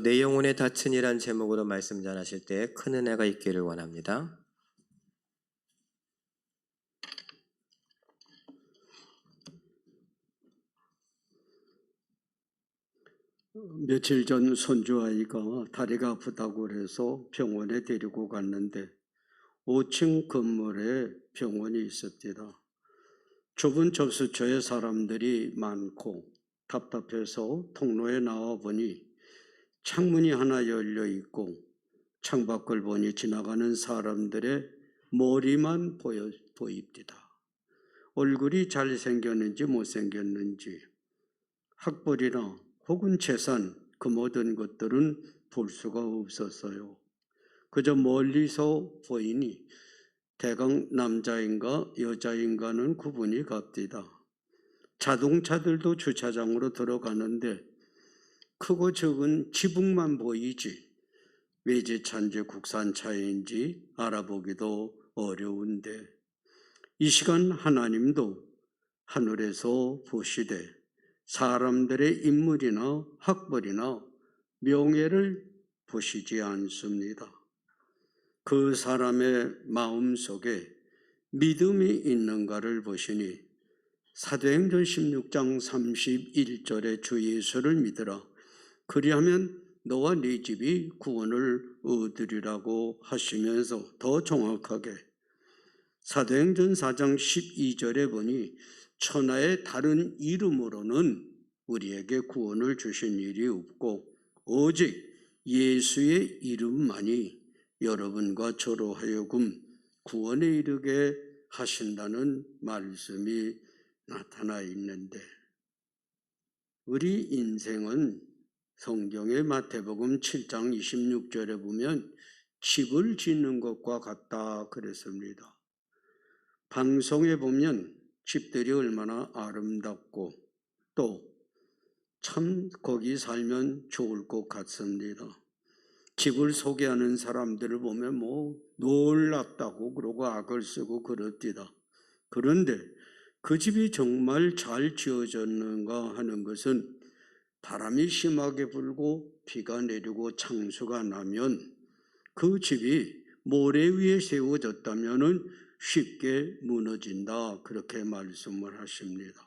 내 영혼의 다튼이란 제목으로 말씀 전하실 때 큰 은혜가 있기를 원합니다. 며칠 전 손주아이가 다리가 아프다고 그래서 병원에 데리고 갔는데 5층 건물에 병원이 있었습니다. 좁은 접수처에 사람들이 많고 답답해서 통로에 나와 보니 창문이 하나 열려 있고 창밖을 보니 지나가는 사람들의 머리만 보입니다. 얼굴이 잘생겼는지 못생겼는지, 학벌이나 혹은 재산, 그 모든 것들은 볼 수가 없었어요. 그저 멀리서 보이니 대강 남자인가 여자인가는 구분이 갑니다. 자동차들도 주차장으로 들어가는데 크고 적은 지붕만 보이지 외제차인지 국산차인지 알아보기도 어려운데, 이 시간 하나님도 하늘에서 보시되 사람들의 인물이나 학벌이나 명예를 보시지 않습니다. 그 사람의 마음속에 믿음이 있는가를 보시니 사도행전 16장 31절에 주 예수를 믿으라. 그리하면 너와 네 집이 구원을 얻으리라고 하시면서 더 정확하게 사도행전 4장 12절에 보니 천하의 다른 이름으로는 우리에게 구원을 주신 일이 없고 오직 예수의 이름만이 여러분과 저로 하여금 구원에 이르게 하신다는 말씀이 나타나 있는데, 우리 인생은 성경의 마태복음 7장 26절에 보면 집을 짓는 것과 같다 그랬습니다. 방송에 보면 집들이 얼마나 아름답고 또 참 거기 살면 좋을 것 같습니다. 집을 소개하는 사람들을 보면 놀랍다고 그러고 악을 쓰고 그럽니다. 그런데 그 집이 정말 잘 지어졌는가 하는 것은 바람이 심하게 불고 비가 내리고 창수가 나면 그 집이 모래 위에 세워졌다면 쉽게 무너진다, 그렇게 말씀을 하십니다.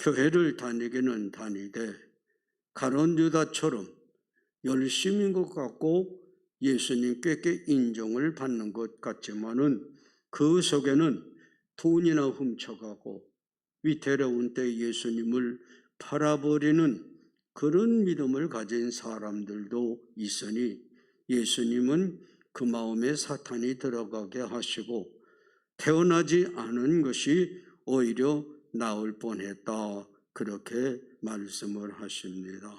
교회를 다니기는 다니되 가룟 유다처럼 열심인 것 같고 예수님께 인정을 받는 것 같지만은 그 속에는 돈이나 훔쳐가고 위태로운 때 예수님을 팔아버리는 그런 믿음을 가진 사람들도 있으니 예수님은 그 마음에 사탄이 들어가게 하시고 태어나지 않은 것이 오히려 나을 뻔했다, 그렇게 말씀을 하십니다.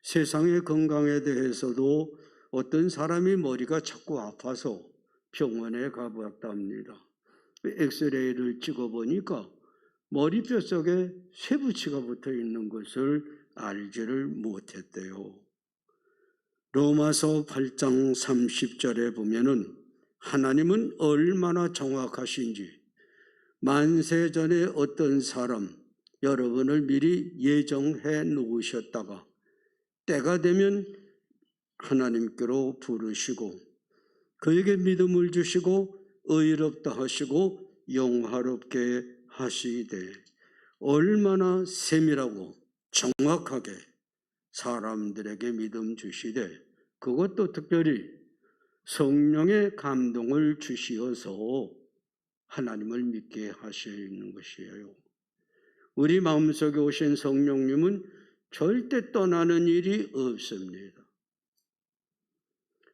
세상의 건강에 대해서도 어떤 사람이 머리가 자꾸 아파서 병원에 가봤답니다. 엑스레이를 찍어보니까 머리뼈 속에 쇠붙이가 붙어 있는 것을 알지를 못했대요. 로마서 8장 30절에 보면은 하나님은 얼마나 정확하신지, 만세 전에 어떤 사람 여러분을 미리 예정해 놓으셨다가 때가 되면 하나님께로 부르시고 그에게 믿음을 주시고 의롭다 하시고 영화롭게 하시되 얼마나 세밀하고 정확하게 사람들에게 믿음 주시되 그것도 특별히 성령의 감동을 주시어서 하나님을 믿게 하시는 것이에요. 우리 마음속에 오신 성령님은 절대 떠나는 일이 없습니다.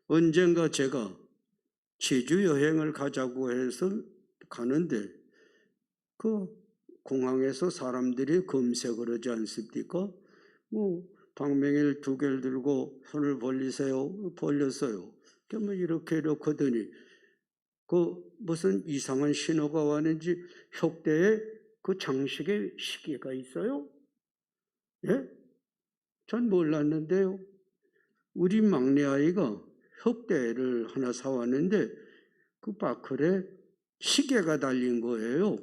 언젠가 제가 제주 여행을 가자고 해서 가는데 그 공항에서 사람들이 검색을 하지 않습니까? 방명일 2개를 들고 손을 벌리세요. 벌렸어요. 그러면 이렇게 하더니 무슨 이상한 신호가 왔는지 혁대에 그 장식에 시계가 있어요? 예? 전 몰랐는데요. 우리 막내 아이가 혁대를 하나 사왔는데 그 바클에 시계가 달린 거예요.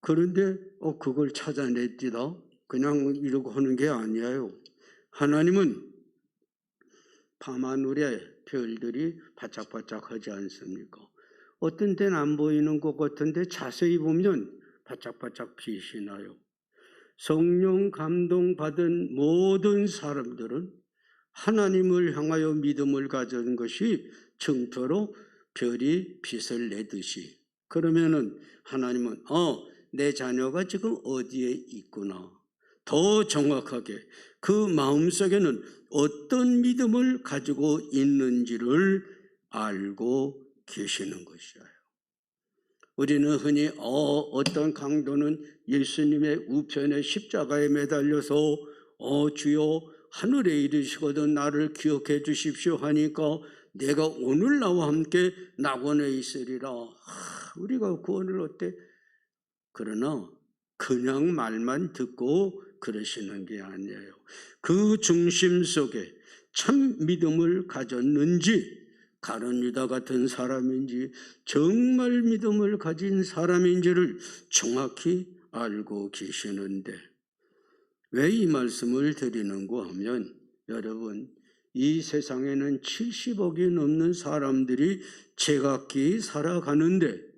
그런데 그걸 찾아냈디다. 그냥 이러고 하는 게 아니에요. 하나님은 밤하늘에 별들이 바짝바짝하지 않습니까? 어떤 데는 안 보이는 것 같은데 자세히 보면 바짝바짝 빛이 나요. 성령 감동받은 모든 사람들은 하나님을 향하여 믿음을 가진 것이 증표로 별이 빛을 내듯이, 그러면은 하나님은 내 자녀가 지금 어디에 있구나, 더 정확하게 그 마음속에는 어떤 믿음을 가지고 있는지를 알고 계시는 것이에요. 우리는 흔히 어떤 강도는 예수님의 우편에 십자가에 매달려서 주여 하늘에 이르시거든 나를 기억해 주십시오 하니까 내가 오늘 나와 함께 낙원에 있으리라. 우리가 구원을 얻되, 그러나 그냥 말만 듣고 그러시는 게 아니에요. 그 중심 속에 참 믿음을 가졌는지, 가룟 유다 같은 사람인지 정말 믿음을 가진 사람인지를 정확히 알고 계시는데, 왜 이 말씀을 드리는고 하면, 여러분, 이 세상에는 70억이 넘는 사람들이 제각기 살아가는데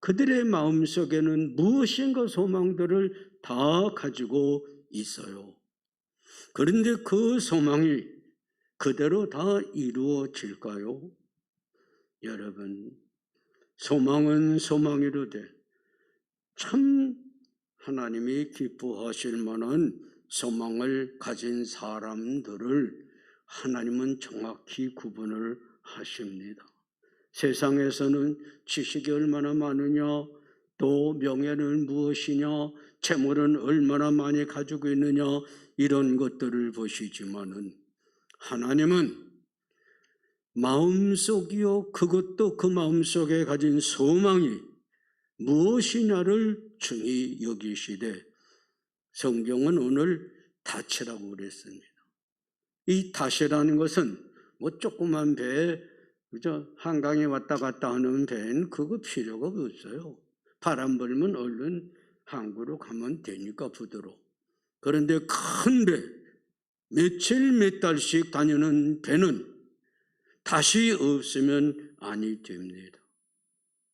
그들의 마음속에는 무엇인가 소망들을 다 가지고 있어요. 그런데 그 소망이 그대로 다 이루어질까요? 여러분, 소망은 소망이로되 참 하나님이 기뻐하실 만한 소망을 가진 사람들을 하나님은 정확히 구분을 하십니다. 세상에서는 지식이 얼마나 많으냐, 또 명예는 무엇이냐, 재물은 얼마나 많이 가지고 있느냐, 이런 것들을 보시지만은 하나님은 마음속이요, 그것도 그 마음속에 가진 소망이 무엇이냐를 중히 여기시되, 성경은 오늘 닻이라고 그랬습니다. 이 닻이라는 것은 뭐 조그만 배에 그저 한강에 왔다 갔다 하는 배는 그거 필요가 없어요. 바람 불면 얼른 항구로 가면 되니까, 부두로. 그런데 큰 배, 며칠 몇 달씩 다니는 배는 닻이 없으면 아니 됩니다.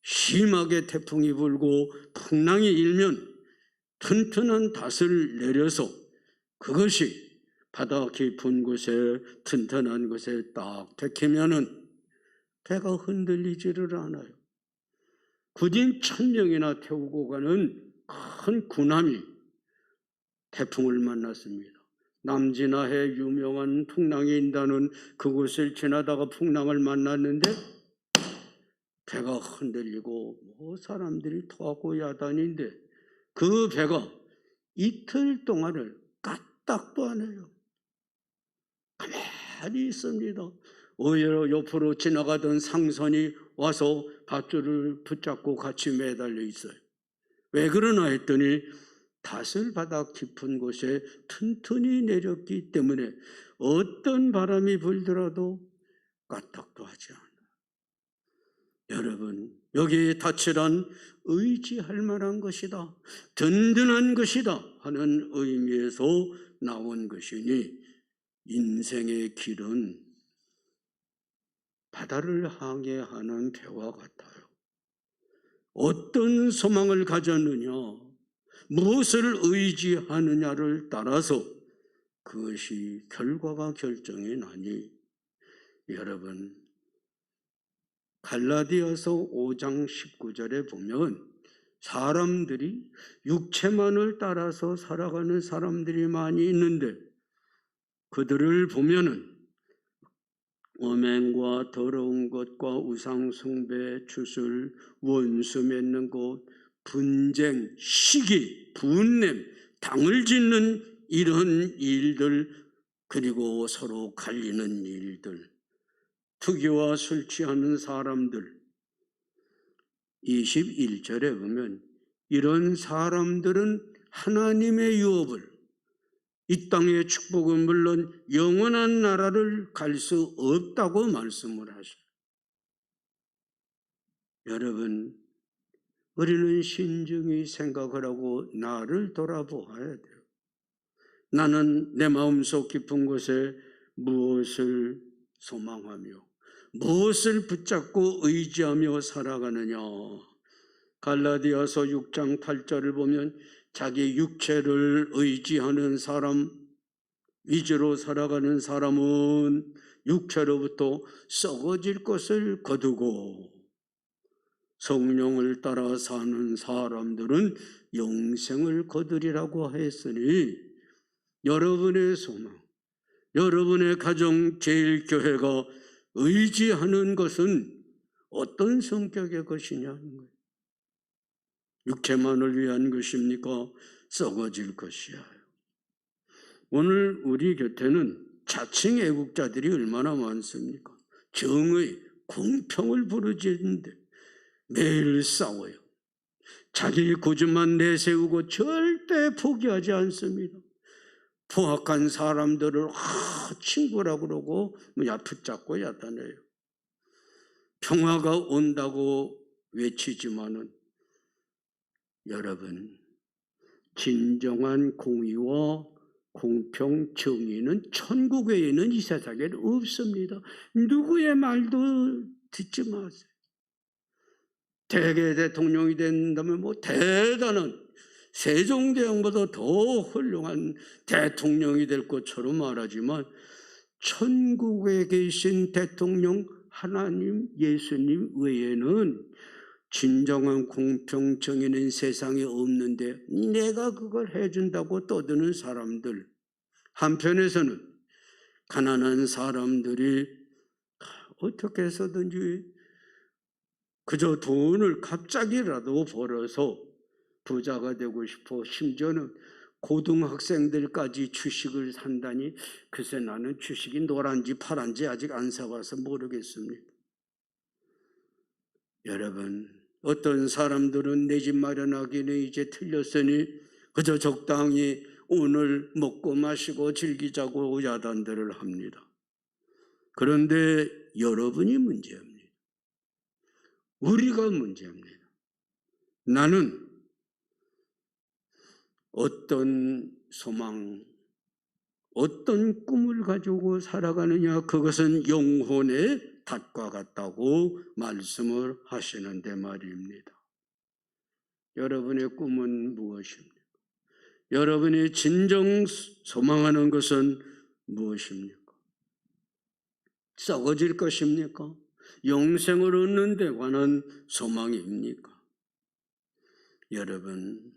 심하게 태풍이 불고 풍랑이 일면 튼튼한 닻을 내려서 그것이 바다 깊은 곳에 튼튼한 곳에 딱 박히면은 배가 흔들리지를 않아요. 군인 1000명이나 태우고 가는 큰 군함이 태풍을 만났습니다. 남진하해 유명한 풍랑이 있다는 그곳을 지나다가 풍랑을 만났는데 배가 흔들리고 사람들이 토하고 야단인데 그 배가 이틀 동안을 까딱도 안 해요. 가만히 있습니다. 오히려 옆으로 지나가던 상선이 와서 밧줄을 붙잡고 같이 매달려 있어요. 왜 그러나 했더니 닷을 바다 깊은 곳에 튼튼히 내렸기 때문에 어떤 바람이 불더라도 까딱도 하지 않아요. 여러분, 여기에 닻이란 의지할 만한 것이다, 든든한 것이다 하는 의미에서 나온 것이니, 인생의 길은 바다를 항해하는 배와 같아요. 어떤 소망을 가졌느냐, 무엇을 의지하느냐를 따라서 그것이 결과가 결정이 나니, 여러분, 갈라디아서 5장 19절에 보면 사람들이 육체만을 따라서 살아가는 사람들이 많이 있는데, 그들을 보면은 오맹과 더러운 것과 우상 숭배, 주술, 원수 맺는 것, 분쟁, 시기, 분냄, 당을 짓는 이런 일들, 그리고 서로 갈리는 일들, 투기와 술 취하는 사람들. 21절에 보면 이런 사람들은 하나님의 유업을, 이 땅의 축복은 물론 영원한 나라를 갈 수 없다고 말씀을 하셔요. 여러분, 우리는 신중히 생각을 하고 나를 돌아보아야 돼요. 나는 내 마음속 깊은 곳에 무엇을 소망하며 무엇을 붙잡고 의지하며 살아가느냐. 갈라디아서 6장 8절을 보면 자기 육체를 의지하는 사람, 위주로 살아가는 사람은 육체로부터 썩어질 것을 거두고 성령을 따라 사는 사람들은 영생을 거두리라고 했으니, 여러분의 소망, 여러분의 가정 제일교회가 의지하는 것은 어떤 성격의 것이냐는 거예요. 육체만을 위한 것입니까? 썩어질 것이야. 오늘 우리 곁에는 자칭 애국자들이 얼마나 많습니까? 정의, 공평을 부르짖는데 매일 싸워요. 자기 고집만 내세우고 절대 포기하지 않습니다. 포악한 사람들을 친구라고 그러고 붙잡고 얕아내요. 평화가 온다고 외치지만은 여러분, 진정한 공의와 공평, 정의는 천국 외에는 이 세상에 없습니다. 누구의 말도 듣지 마세요. 대개 대통령이 된다면 대단한 세종대왕보다 더 훌륭한 대통령이 될 것처럼 말하지만, 천국에 계신 대통령 하나님 예수님 외에는 진정한 공평 정의는 세상에 없는데 내가 그걸 해준다고 떠드는 사람들, 한편에서는 가난한 사람들이 어떻게 해서든지 그저 돈을 갑자기라도 벌어서 부자가 되고 싶어, 심지어는 고등학생들까지 주식을 산다니, 글쎄 나는 주식이 노란지 파란지 아직 안 사봐서 모르겠습니다. 여러분, 어떤 사람들은 내 집 마련하기는 이제 틀렸으니 그저 적당히 오늘 먹고 마시고 즐기자고 야단들을 합니다. 그런데 여러분이 문제입니다. 우리가 문제입니다. 나는 어떤 소망, 어떤 꿈을 가지고 살아가느냐, 그것은 영혼의 닷과 같다고 말씀을 하시는데 말입니다. 여러분의 꿈은 무엇입니까? 여러분이 진정 소망하는 것은 무엇입니까? 썩어질 것입니까? 영생을 얻는 데 관한 소망입니까? 여러분,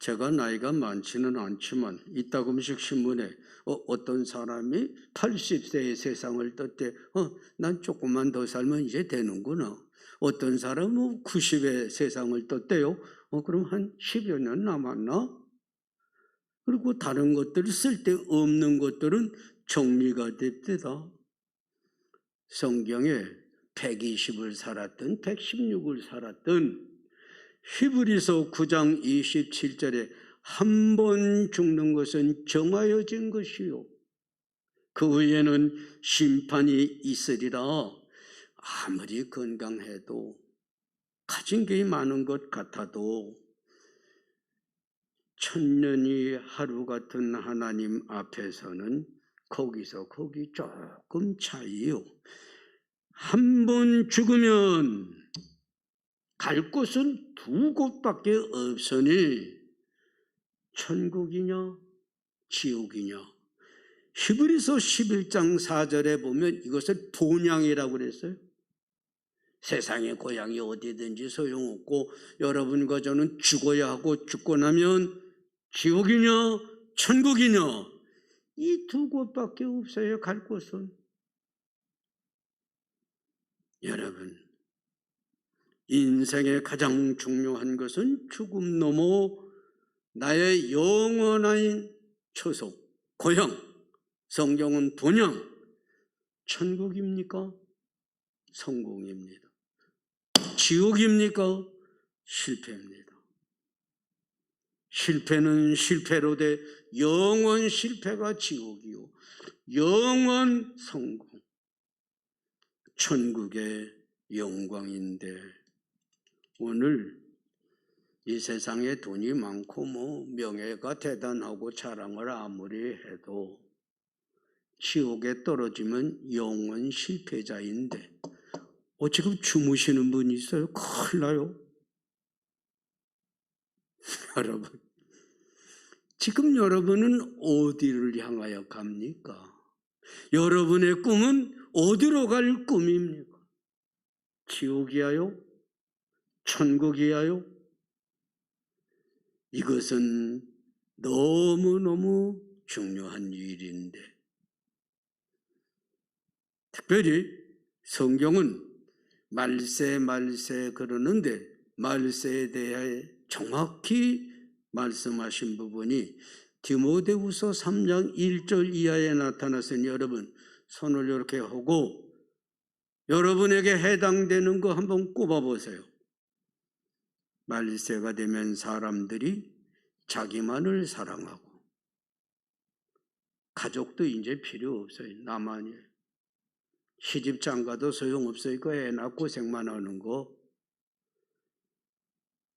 제가 나이가 많지는 않지만 이따금씩 신문에 어떤 사람이 80세의 세상을 떴대. 난 조금만 더 살면 이제 되는구나. 어떤 사람은 90의 세상을 떴대요. 그럼 한 10여 년 남았나? 그리고 다른 것들, 쓸데없는 것들은 정리가 됐대다. 성경에 120을 살았든 116을 살았든 히브리서 9장 27절에 한 번 죽는 것은 정하여진 것이요, 그 후에는 심판이 있으리라. 아무리 건강해도, 가진 게 많은 것 같아도 천년이 하루 같은 하나님 앞에서는 거기서 거기 조금 차이요. 한 번 죽으면 갈 곳은 두 곳밖에 없으니 천국이냐 지옥이냐. 히브리서 11장 4절에 보면 이것을 본향이라고 그랬어요. 세상의 고향이 어디든지 소용없고 여러분과 저는 죽어야 하고, 죽고 나면 지옥이냐 천국이냐, 이 두 곳밖에 없어요. 갈 곳은. 여러분, 인생의 가장 중요한 것은 죽음 넘어 나의 영원한 처속, 고향, 성경은 본향, 천국입니까? 성공입니다. 지옥입니까? 실패입니다. 실패는 실패로 돼 영원 실패가 지옥이요, 영원 성공, 천국의 영광인데, 오늘 이 세상에 돈이 많고 명예가 대단하고 자랑을 아무리 해도 지옥에 떨어지면 영원 실패자인데 지금 주무시는 분이 있어요? 큰일 나요. 여러분, 지금 여러분은 어디를 향하여 갑니까? 여러분의 꿈은 어디로 갈 꿈입니까? 지옥이야요? 천국이야요? 이것은 너무너무 중요한 일인데, 특별히 성경은 말세 그러는데 말세에 대해 정확히 말씀하신 부분이 디모데후서 3장 1절 이하에 나타났으니 여러분 손을 이렇게 하고 여러분에게 해당되는 거 한번 꼽아보세요. 말세가 되면 사람들이 자기만을 사랑하고 가족도 이제 필요 없어요. 나만이에요. 시집 장가도 소용없어요. 그 애 낳고 고생만 하는 거.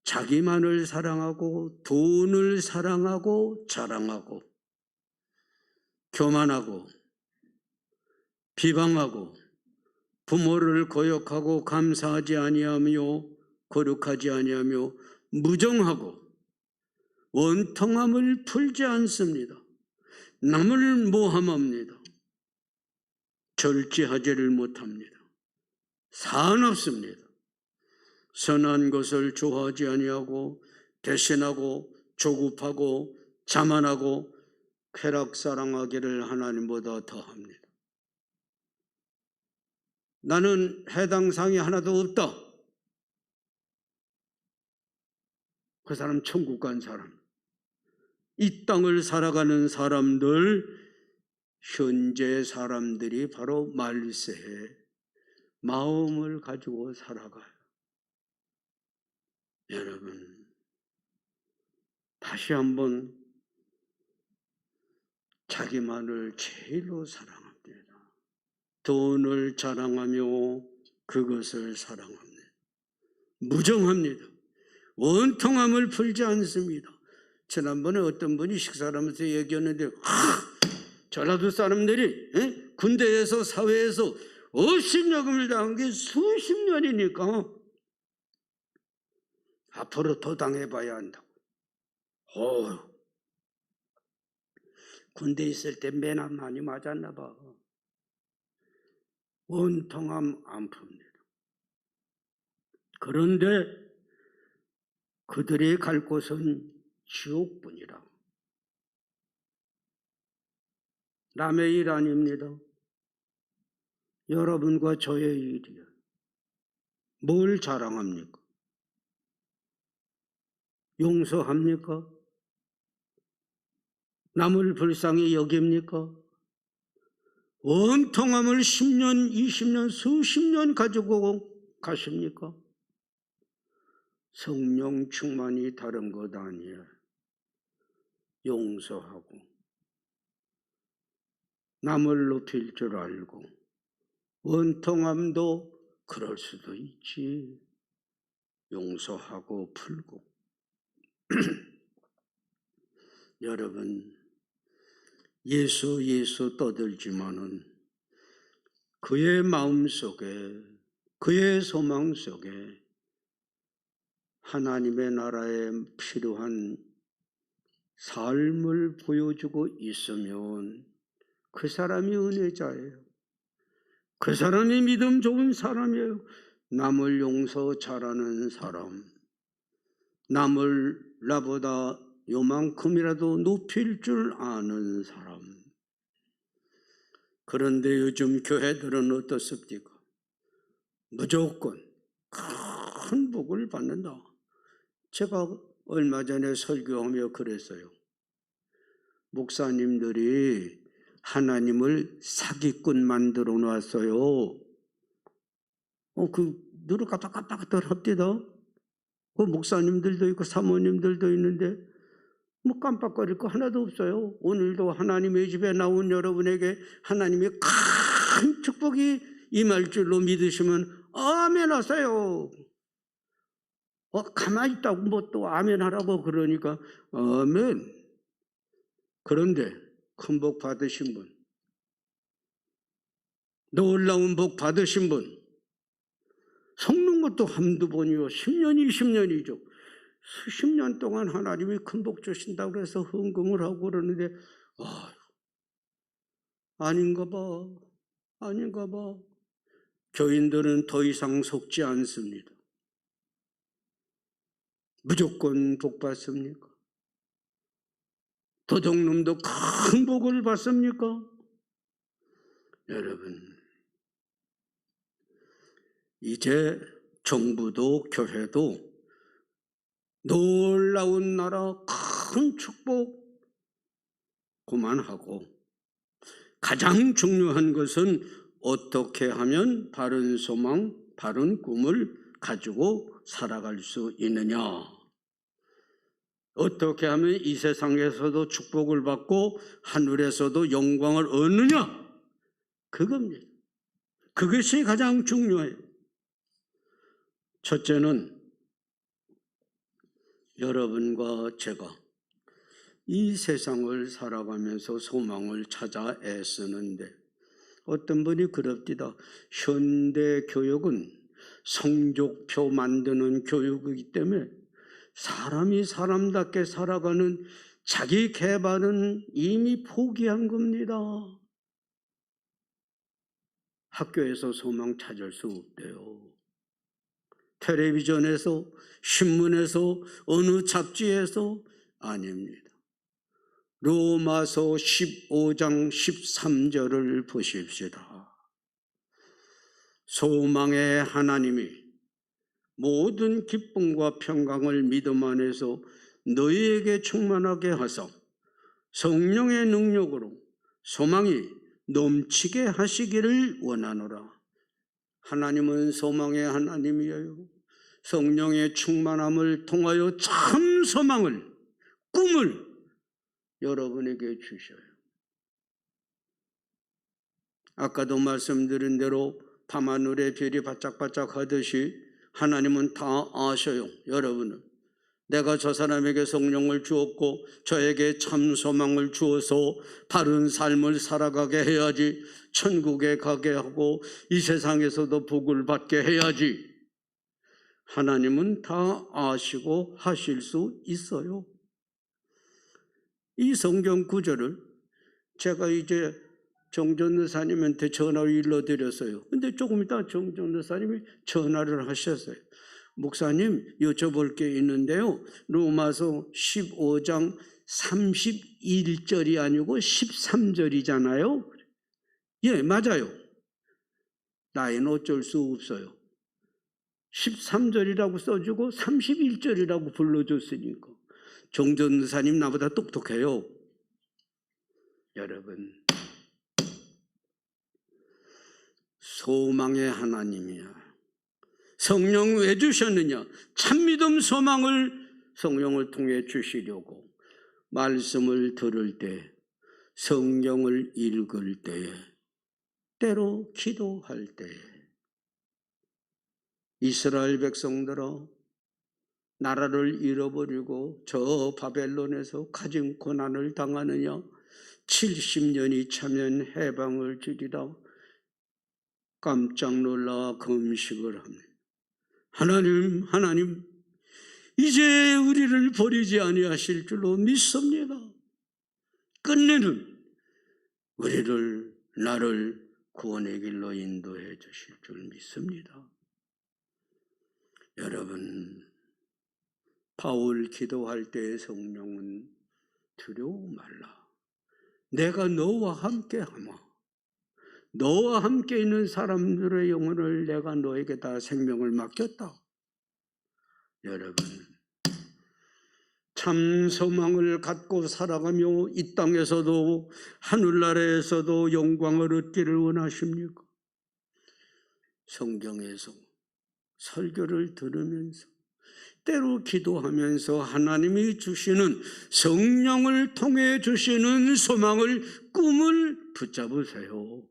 자기만을 사랑하고 돈을 사랑하고 자랑하고 교만하고 비방하고 부모를 거역하고 감사하지 아니하며 거룩하지 아니하며 무정하고 원통함을 풀지 않습니다. 남을 모함합니다. 절제하지를 못합니다. 사납습니다. 선한 것을 좋아하지 아니하고 대신하고 조급하고 자만하고 쾌락사랑하기를 하나님보다 더합니다. 나는 해당 사항이 하나도 없다. 그 사람 천국 간 사람. 이 땅을 살아가는 사람들, 현재 사람들이 바로 말세에 마음을 가지고 살아가요. 여러분, 다시 한번 자기만을 제일로 사랑합니다. 돈을 자랑하며 그것을 사랑합니다. 무정합니다. 원통함을 풀지 않습니다. 지난번에 어떤 분이 식사를 하면서 얘기했는데 전라도 사람들이 군대에서 사회에서 업신여금을 당한 게 수십 년이니까 앞으로 더 당해봐야 한다고. 군대 있을 때 매나 많이 맞았나 봐. 원통함 안 풉니다. 그런데 그들이 갈 곳은 지옥뿐이라. 남의 일 아닙니다. 여러분과 저의 일이야. 뭘 자랑합니까? 용서합니까? 남을 불쌍히 여깁니까? 원통함을 10년, 20년, 수십 년 가지고 가십니까? 성령 충만이 다른 것 아니에요. 용서하고 남을 높일 줄 알고 원통함도 그럴 수도 있지. 용서하고 풀고 여러분, 예수 떠들지만은 그의 마음속에, 그의 소망 속에 하나님의 나라에 필요한 삶을 보여주고 있으면 그 사람이 은혜자예요. 그 사람이 믿음 좋은 사람이에요. 남을 용서 잘하는 사람, 남을 나보다 요만큼이라도 높일 줄 아는 사람. 그런데 요즘 교회들은 어떻습니까? 무조건 큰 복을 받는다. 제가 얼마 전에 설교하며 그랬어요. 목사님들이 하나님을 사기꾼 만들어 놨어요. 누를 깜빡깜빡 합디다. 그 목사님들도 있고 사모님들도 있는데 뭐 깜빡거릴 거 하나도 없어요. 오늘도 하나님의 집에 나온 여러분에게 하나님의 큰 축복이 임할 줄로 믿으시면 아멘 하세요. 가만히 있다고 뭐 또 아멘 하라고 그러니까 아멘. 그런데 큰 복 받으신 분, 놀라운 복 받으신 분, 속는 것도 한두 번이요 10년 20년이죠. 수십 년 동안 하나님이 큰 복 주신다고 해서 흥금을 하고 그러는데 아닌가 봐. 교인들은 더 이상 속지 않습니다. 무조건 복 받습니까? 도둑놈도 큰 복을 받습니까? 여러분, 이제 정부도 교회도 놀라운 나라 큰 축복 그만하고 가장 중요한 것은 어떻게 하면 바른 소망, 바른 꿈을 가지고 살아갈 수 있느냐, 어떻게 하면 이 세상에서도 축복을 받고 하늘에서도 영광을 얻느냐, 그겁니다. 그것이 가장 중요해요. 첫째는 여러분과 제가 이 세상을 살아가면서 소망을 찾아 애쓰는데 어떤 분이 그럽디다. 현대 교육은 성적표 만드는 교육이기 때문에 사람이 사람답게 살아가는 자기 개발은 이미 포기한 겁니다. 학교에서 소망 찾을 수 없대요. 텔레비전에서, 신문에서, 어느 잡지에서 아닙니다. 로마서 15장 13절을 보십시다. 소망의 하나님이 모든 기쁨과 평강을 믿음 안에서 너희에게 충만하게 하사 성령의 능력으로 소망이 넘치게 하시기를 원하노라. 하나님은 소망의 하나님이에요. 성령의 충만함을 통하여 참 소망을, 꿈을 여러분에게 주셔요. 아까도 말씀드린 대로 밤하늘의 별이 반짝반짝 하듯이 하나님은 다 아셔요. 여러분은 내가 저 사람에게 성령을 주었고 저에게 참 소망을 주어서 바른 삶을 살아가게 해야지, 천국에 가게 하고 이 세상에서도 복을 받게 해야지. 하나님은 다 아시고 하실 수 있어요. 이 성경 구절을 제가 이제 정전도사님한테 전화를 일러드렸어요. 근데 조금 있다 정전도사님이 전화를 하셨어요. 목사님, 여쭤볼 게 있는데요. 로마서 15장 31절이 아니고 13절이잖아요. 예, 맞아요. 나이는 어쩔 수 없어요. 13절이라고 써주고 31절이라고 불러줬으니까. 정전사님 나보다 똑똑해요. 여러분, 소망의 하나님이야. 성령 왜 주셨느냐? 참믿음 소망을 성령을 통해 주시려고 말씀을 들을 때, 성경을 읽을 때에, 때로 기도할 때에 이스라엘 백성들아, 나라를 잃어버리고 저 바벨론에서 가진 고난을 당하느냐? 70년이 차면 해방을 주리라. 깜짝 놀라 금식을 합니다. 하나님, 이제 우리를 버리지 아니하실 줄로 믿습니다. 끝내는 우리를, 나를 구원의 길로 인도해 주실 줄 믿습니다. 여러분, 바울 기도할 때 성령은 두려워 말라. 내가 너와 함께 하마. 너와 함께 있는 사람들의 영혼을 내가 너에게 다 생명을 맡겼다. 여러분, 참 소망을 갖고 살아가며 이 땅에서도 하늘나라에서도 영광을 얻기를 원하십니까? 성경에서 설교를 들으면서 때로 기도하면서 하나님이 주시는, 성령을 통해 주시는 소망을, 꿈을 붙잡으세요.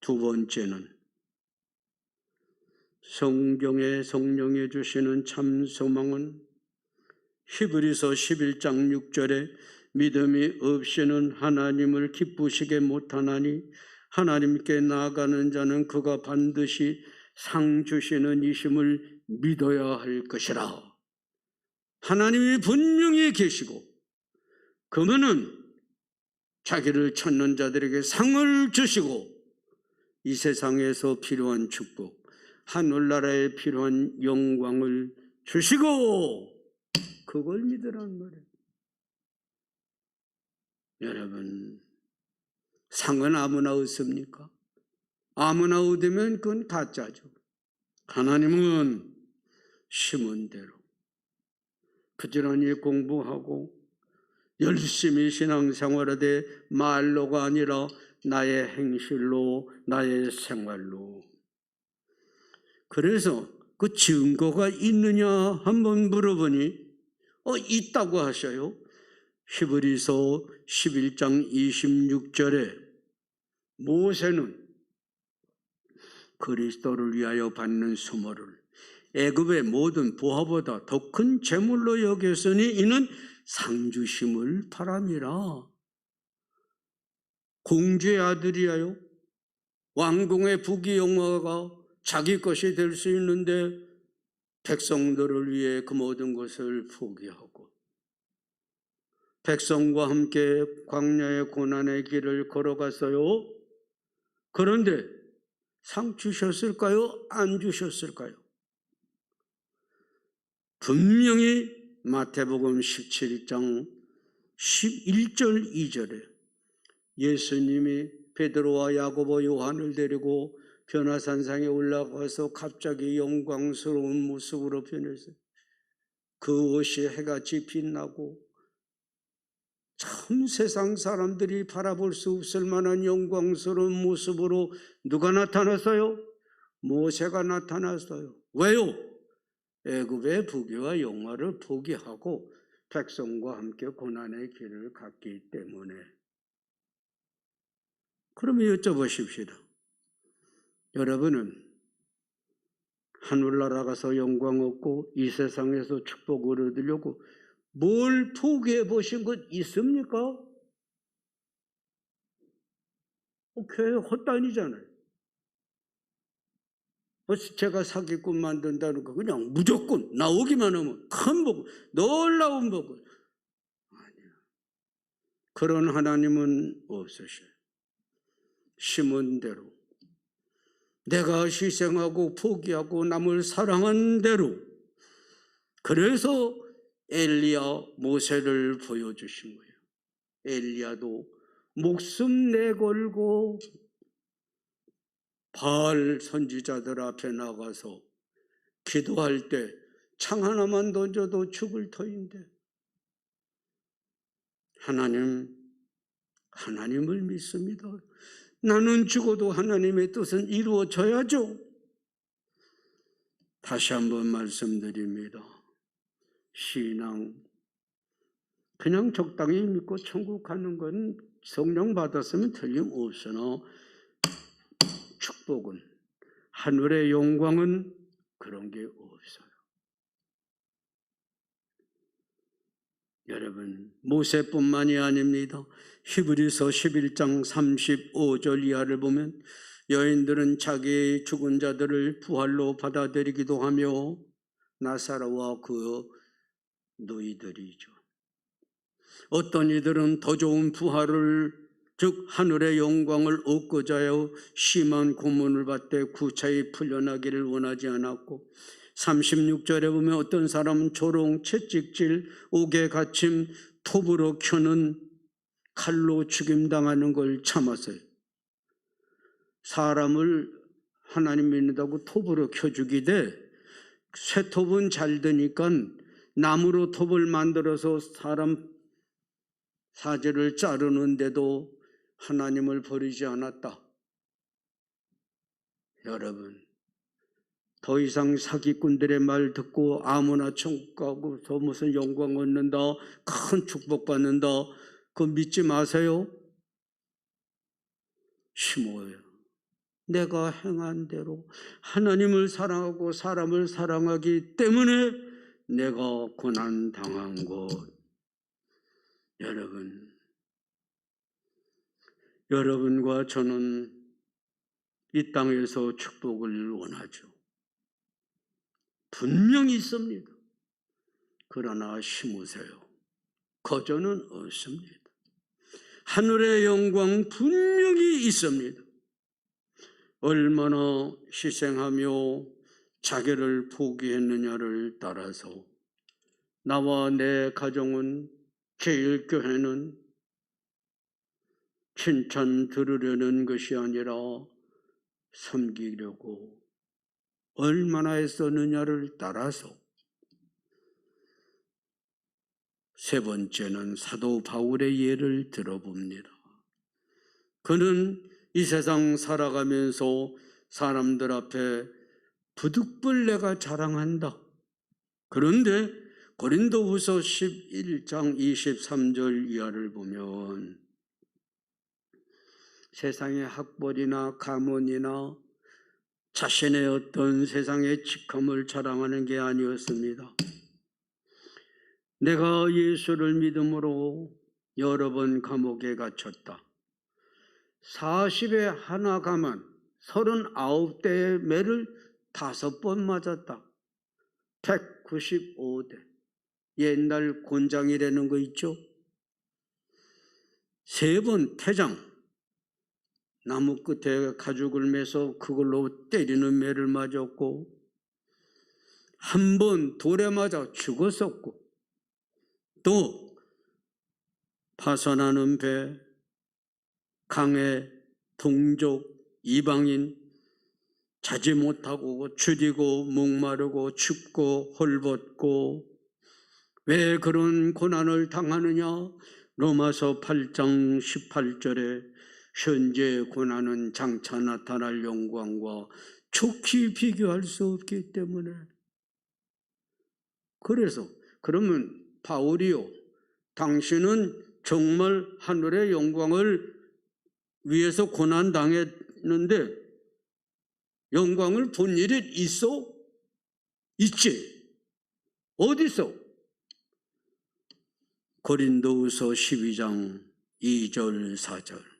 두 번째는 성경에 성령이 주시는 참 소망은 히브리서 11장 6절에 믿음이 없이는 하나님을 기쁘시게 못하나니 하나님께 나아가는 자는 그가 반드시 상 주시는 이심을 믿어야 할 것이라. 하나님이 분명히 계시고 그분은 자기를 찾는 자들에게 상을 주시고 이 세상에서 필요한 축복, 하늘나라에 필요한 영광을 주시고 그걸 믿으라는 말이에요. 여러분, 상은 아무나 얻습니까? 아무나 얻으면 그건 가짜죠. 하나님은 심은 대로 부지런히 공부하고 열심히 신앙생활하되 말로가 아니라 나의 행실로, 나의 생활로. 그래서 그 증거가 있느냐 한번 물어보니 있다고 하셔요. 히브리서 11장 26절에 모세는 그리스도를 위하여 받는 수모를 애굽의 모든 부하보다 더 큰 재물로 여겼으니 이는 상주심을 바람이라. 공주의 아들이야요. 왕궁의 부귀영화가 자기 것이 될 수 있는데 백성들을 위해 그 모든 것을 포기하고 백성과 함께 광야의 고난의 길을 걸어갔어요. 그런데 상 주셨을까요? 안 주셨을까요? 분명히 마태복음 17장 11절 2절에 예수님이 베드로와 야고보 요한을 데리고 변화산상에 올라가서 갑자기 영광스러운 모습으로 변했어요. 그 옷이 해같이 빛나고 참 세상 사람들이 바라볼 수 없을 만한 영광스러운 모습으로 누가 나타났어요? 모세가 나타났어요. 왜요? 애굽의 부귀와 영화를 포기하고 백성과 함께 고난의 길을 갔기 때문에. 그러면 여쭤보십시다. 여러분은 하늘나라 가서 영광 얻고 이 세상에서 축복을 얻으려고 뭘 포기해 보신 것 있습니까? 교회 헛다니잖아요. 제가 사기꾼 만든다는 거 그냥 무조건 나오기만 하면 큰 복, 놀라운 복을. 아니야. 그런 하나님은 없으셔요. 심은 대로 내가 희생하고 포기하고 남을 사랑한 대로. 그래서 엘리야 모세를 보여주신 거예요. 엘리야도 목숨 내걸고 바알 선지자들 앞에 나가서 기도할 때 창 하나만 던져도 죽을 터인데 하나님을 믿습니다. 나는 죽어도 하나님의 뜻은 이루어져야죠. 다시 한번 말씀드립니다. 신앙 그냥 적당히 믿고 천국 가는 건 성령 받았으면 틀림없으나 축복은, 하늘의 영광은 그런 게 없어요. 여러분, 모세뿐만이 아닙니다. 히브리서 11장 35절 이하를 보면 여인들은 자기의 죽은 자들을 부활로 받아들이기도 하며 나사로와 그 노이들이죠. 어떤 이들은 더 좋은 부활을, 즉 하늘의 영광을 얻고자 하여 심한 고문을 받되 구차히 풀려나기를 원하지 않았고, 36절에 보면 어떤 사람은 조롱, 채찍질, 옥에 갇힘, 톱으로 켜는 칼로 죽임당하는 걸 참았어요. 사람을 하나님 믿는다고 톱으로 켜 죽이되 쇠톱은 잘 드니까 나무로 톱을 만들어서 사람 사지를 자르는데도 하나님을 버리지 않았다. 여러분, 더 이상 사기꾼들의 말 듣고 아무나 천국 가고 더 무슨 영광 얻는다, 큰 축복 받는다, 그거 믿지 마세요. 심어요. 내가 행한 대로 하나님을 사랑하고 사람을 사랑하기 때문에 내가 고난 당한 것. 여러분과 저는 이 땅에서 축복을 원하죠. 분명히 있습니다. 그러나 심으세요. 거저는 없습니다. 하늘의 영광 분명히 있습니다. 얼마나 희생하며 자기를 포기했느냐를 따라서 나와 내 가정은, 제일교회는 칭찬 들으려는 것이 아니라 섬기려고 얼마나 애썼느냐를 따라서. 세 번째는 사도 바울의 예를 들어봅니다. 그는 이 세상 살아가면서 사람들 앞에 부득불 내가 자랑한다. 그런데 고린도후서 11장 23절 이하를 보면 세상의 학벌이나 가문이나 자신의 어떤 세상의 직함을 자랑하는 게 아니었습니다. 내가 예수를 믿음으로 여러 번 감옥에 갇혔다. 40에 하나 가만 39대의 매를 5번 맞았다. 195대. 옛날 곤장이라는 거 있죠? 3번 태장. 나무 끝에 가죽을 매서 그걸로 때리는 매를 맞았고, 한 번 돌에 맞아 죽었었고, 또 파산하는 배, 강해, 동족, 이방인, 자지 못하고 줄이고 목마르고 춥고 헐벗고, 왜 그런 고난을 당하느냐? 로마서 8장 18절에 현재의 고난은 장차 나타날 영광과 좋게 비교할 수 없기 때문에. 그래서 그러면 바울이요, 당신은 정말 하늘의 영광을 위해서 고난 당했는데 영광을 본 일이 있어? 있지. 어디서? 고린도후서 12장 2절 4절.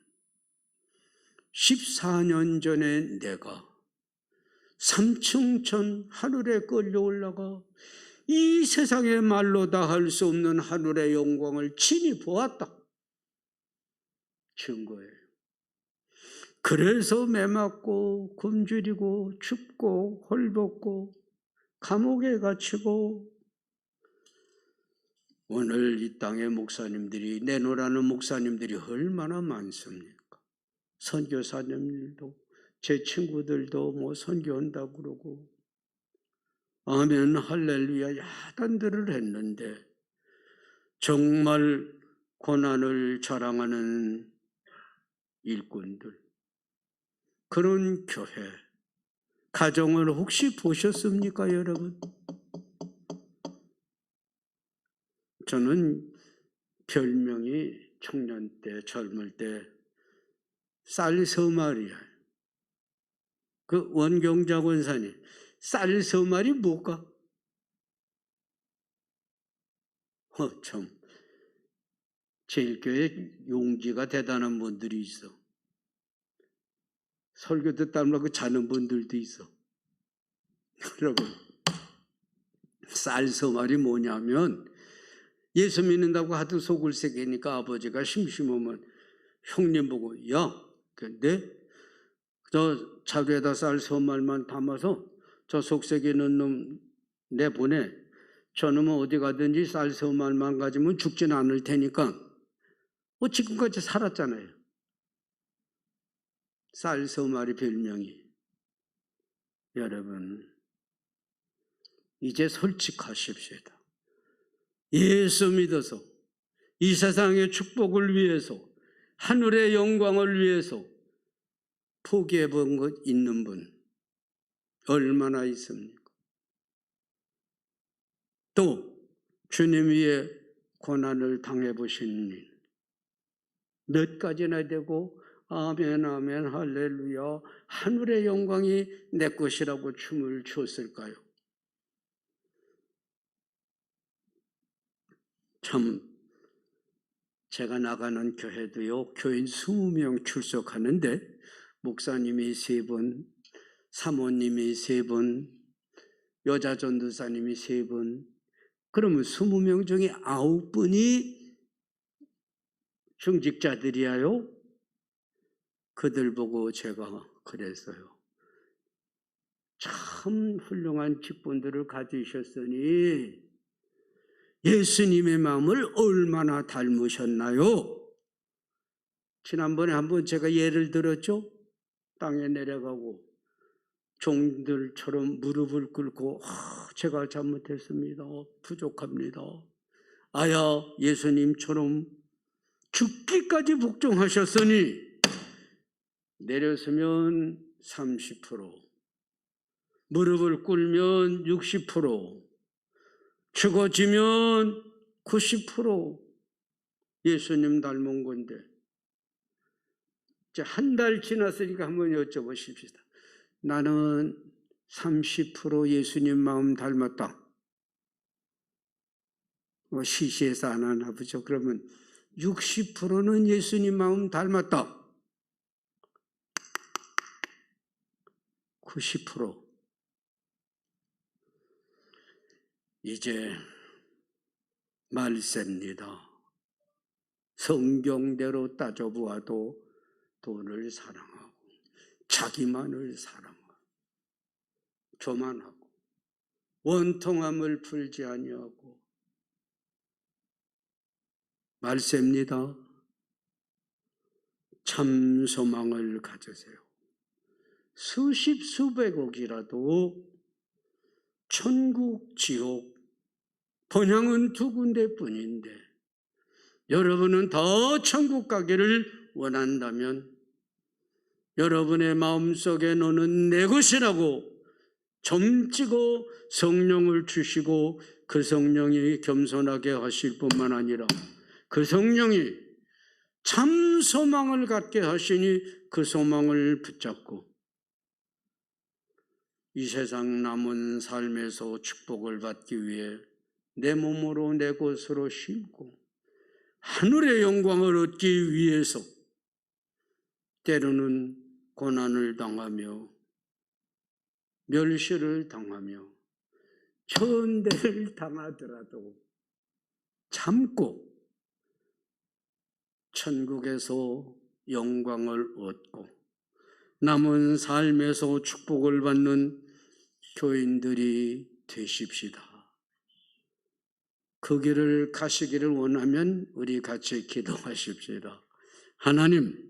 14년 전에 내가 3층천 하늘에 끌려 올라가 이 세상의 말로 다 할 수 없는 하늘의 영광을 친히 보았다. 증거예요. 그래서 매맞고 굶주리고 춥고 헐벗고 감옥에 갇히고, 오늘 이 땅의 목사님들이, 내노라는 목사님들이 얼마나 많습니까? 선교사님들도, 제 친구들도 뭐 선교한다고 그러고 아멘 할렐루야 야단들을 했는데, 정말 고난을 자랑하는 일꾼들, 그런 교회, 가정을 혹시 보셨습니까, 여러분? 저는 별명이 청년 때, 젊을 때 쌀 3마리야. 그 원경자 권사님, 쌀 3마리 뭘까? 참, 제일교회 용지가 대단한 분들이 있어. 설교 듣다 말고 자는 분들도 있어. 여러분, 쌀 3마리 뭐냐면, 예수 믿는다고 하도 속을 새기니까 아버지가 심심하면 형님 보고, 야, 근데 저 자루에다 쌀 3마리만 담아서 저 속새기는 놈 내보내. 저놈은 어디 가든지 쌀 3마리만 가지면 죽진 않을 테니까. 지금까지 살았잖아요. 쌀 3마리 별명이. 여러분, 이제 솔직하십시다. 예수 믿어서 이 세상의 축복을 위해서, 하늘의 영광을 위해서 포기해 본 것 있는 분 얼마나 있습니까? 또 주님 위에 고난을 당해 보신 일 몇 가지나 되고 아멘 아멘 할렐루야 하늘의 영광이 내 것이라고 춤을 추었을까요? 참, 제가 나가는 교회도요, 교인 20명 출석하는데 목사님이 3분, 사모님이 3분, 여자 전도사님이 3분, 그러면 20명 중에 9분이 중직자들이에요. 그들 보고 제가 그랬어요. 참 훌륭한 직분들을 가지셨으니 예수님의 마음을 얼마나 닮으셨나요? 지난번에 한번 제가 예를 들었죠. 땅에 내려가고 종들처럼 무릎을 꿇고 제가 잘못했습니다. 부족합니다. 아야, 예수님처럼 죽기까지 복종하셨으니 내렸으면 30%, 무릎을 꿇으면 60%, 죽어지면 90% 예수님 닮은 건데, 이제 한 달 지났으니까 한번 여쭤보십시다. 나는 30% 예수님 마음 닮았다. 시시해서 안 하나 보죠. 그러면 60%는 예수님 마음 닮았다. 90%. 이제 말세입니다. 성경대로 따져보아도 돈을 사랑하고 자기만을 사랑하고 교만하고 원통함을 풀지 아니하고 말세입니다. 참 소망을 가지세요. 수십 수백억이라도 천국, 지옥, 번향은 2군데뿐인데 여러분은 더 천국 가기를 원한다면 여러분의 마음속에 너는 내 것이라고 점찍어 성령을 주시고 그 성령이 겸손하게 하실 뿐만 아니라 그 성령이 참 소망을 갖게 하시니 그 소망을 붙잡고 이 세상 남은 삶에서 축복을 받기 위해 내 몸으로 내 것으로 심고 하늘의 영광을 얻기 위해서 때로는 고난을 당하며 멸시를 당하며 천대를 당하더라도 참고 천국에서 영광을 얻고 남은 삶에서 축복을 받는 교인들이 되십시다. 그 길을 가시기를 원하면 우리 같이 기도하십시다. 하나님,